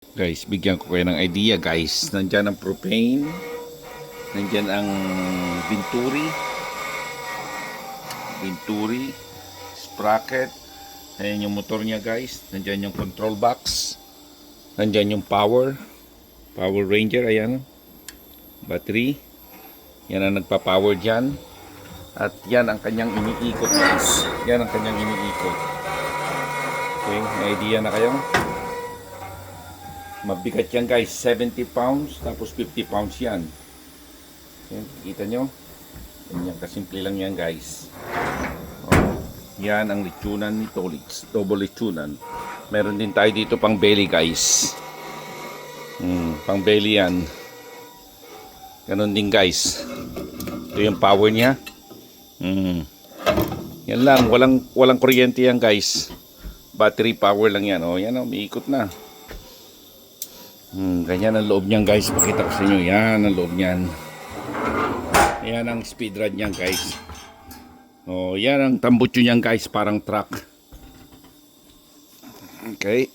Guys, bigyan ko kayo ng idea guys. Nandyan ang propane. Nandyan ang Venturi. Venturi. Sprocket. Ayan yung motor niya guys. Nandyan yung control box. Nandyan yung power. Power Ranger. Ayan. Battery. Yan ang nagpa-power dyan. At yan ang kanyang iniikot guys. Yan ang kanyang iniikot. Okay, may idea na kayo? Mabigat yan guys, 70 pounds tapos 50 pounds yan. Yan, kita nyo? Ganyan kasimple lang yan guys. Oh, yan ang lechonan ni Tolix, double lechonan. Meron din tayo dito pang belly guys. Pang belly yan. Ganon din guys. Ito yung power niya. Yan lang, walang kuryente yan guys. Battery power lang yan. Oh, yan oh, umiikot na. Ganyan ang loob niyan guys. Pakita ko sa inyo. Yan ang loob niyan. Yan ang speed rod niyan guys. Oh, yan ang tambutso niyan guys. Parang truck. Okay.